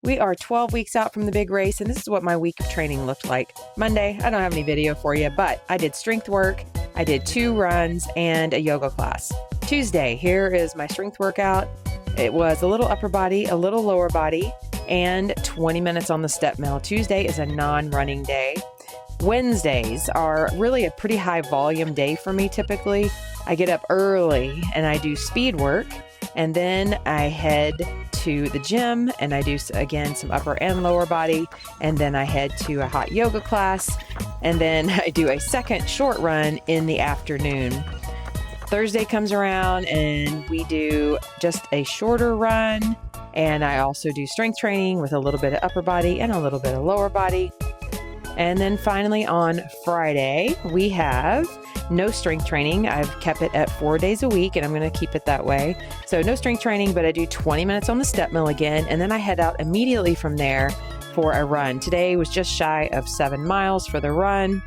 We are 12 weeks out from the big race, and this is what my week of training looked like. Monday, I don't have any video for you, but I did strength work, I did 2 runs, and a yoga class. Tuesday, here is my strength workout. It was a little upper body, a little lower body, and 20 minutes on the step mill. Tuesday is a non-running day. Wednesdays are really a pretty high volume day for me typically. I get up early and I do speed work, and then I head to the gym and I do again some upper and lower body, and then I head to a hot yoga class, and then I do a second short run in the afternoon. Thursday comes around and we do just a shorter run, and I also do strength training with a little bit of upper body and a little bit of lower body. And then finally on Friday, we have no strength training. I've kept it at 4 days a week, and I'm going to keep it that way. So no strength training, but I do 20 minutes on the step mill again, and then I head out immediately from there for a run. Today was just shy of 7 miles for the run.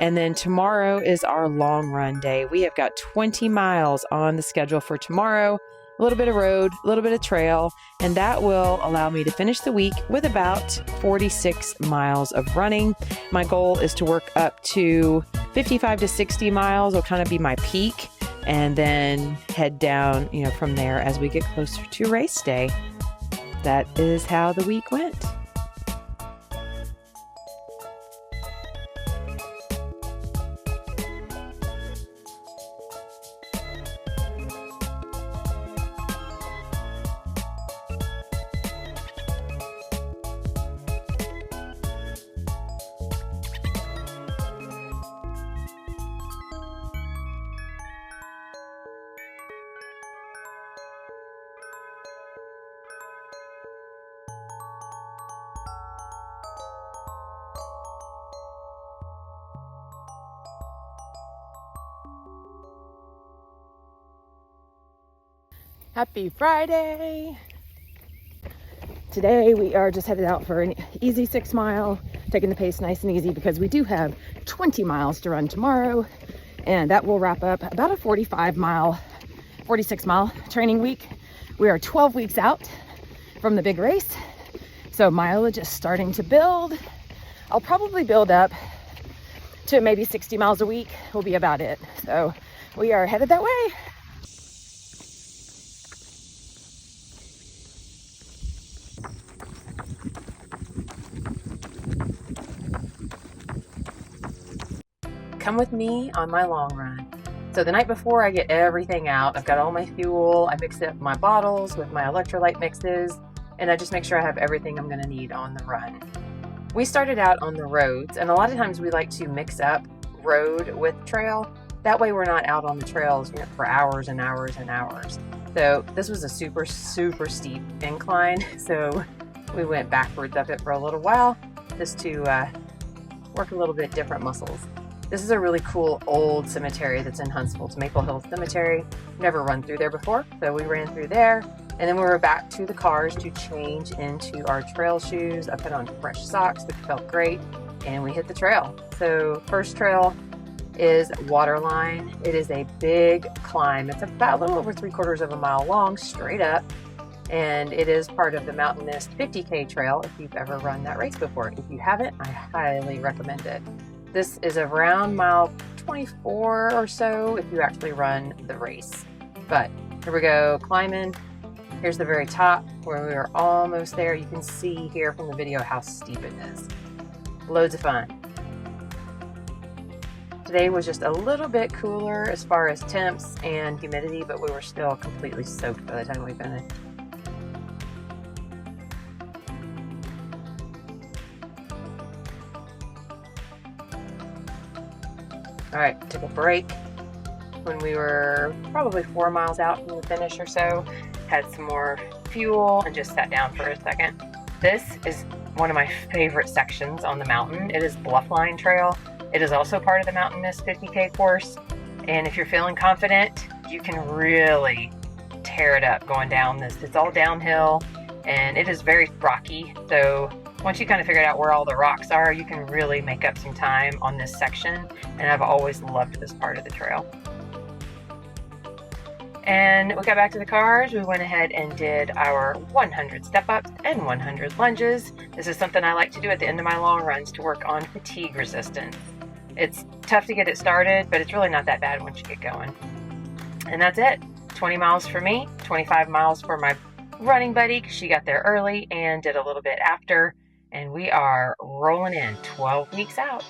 And then tomorrow is our long run day. We have got 20 miles on the schedule for tomorrow. A little bit of road, a little bit of trail, and that will allow me to finish the week with about 46 miles of running. My goal is to work up to 55 to 60 miles will kind of be my peak, and then head down, from there as we get closer to race day. That is how the week went. Happy Friday! Today we are just headed out for an easy 6 mile, taking the pace nice and easy because we do have 20 miles to run tomorrow, and that will wrap up about a 46 mile training week. We are 12 weeks out from the big race, so mileage is starting to build. I'll probably build up to maybe 60 miles a week will be about it. So we are headed that way. Come with me on my long run. So the night before, I get everything out. I've got all my fuel. I mix up my bottles with my electrolyte mixes, and I just make sure I have everything I'm going to need on the run. We started out on the roads, and a lot of times we like to mix up road with trail. That way we're not out on the trails for hours and hours and hours. So this was a super, super steep incline. So we went backwards up it for a little while just to work a little bit different muscles. This is a really cool old cemetery that's in Huntsville. It's Maple Hill Cemetery. Never run through there before, so we ran through there, and then we were back to the cars to change into our trail shoes. I put on fresh socks, which felt great, and we hit the trail. So first trail is Waterline. It is a big climb. It's about a little over 3/4 of a mile long, straight up, and it is part of the Mountain Mist 50K trail if you've ever run that race before. If you haven't, I highly recommend it. This is around mile 24 or so if you actually run the race. But here we go, climbing. Here's the very top where we are almost there. You can see here from the video how steep it is. Loads of fun. Today was just a little bit cooler as far as temps and humidity, but we were still completely soaked by the time we finished. All right, took a break when we were probably 4 miles out from the finish or so. Had some more fuel and just sat down for a second. This is one of my favorite sections on the mountain. It is Bluffline Trail. It is also part of the Mountain Mist 50K course. And if you're feeling confident, you can really tear it up going down this. It's all downhill and it is very rocky. So once you kind of figured out where all the rocks are, you can really make up some time on this section. And I've always loved this part of the trail. And we got back to the cars. We went ahead and did our 100 step-ups and 100 lunges. This is something I like to do at the end of my long runs to work on fatigue resistance. It's tough to get it started, but it's really not that bad once you get going. And that's it. 20 miles for me, 25 miles for my running buddy because she got there early and did a little bit after. And we are rolling in 12 weeks out.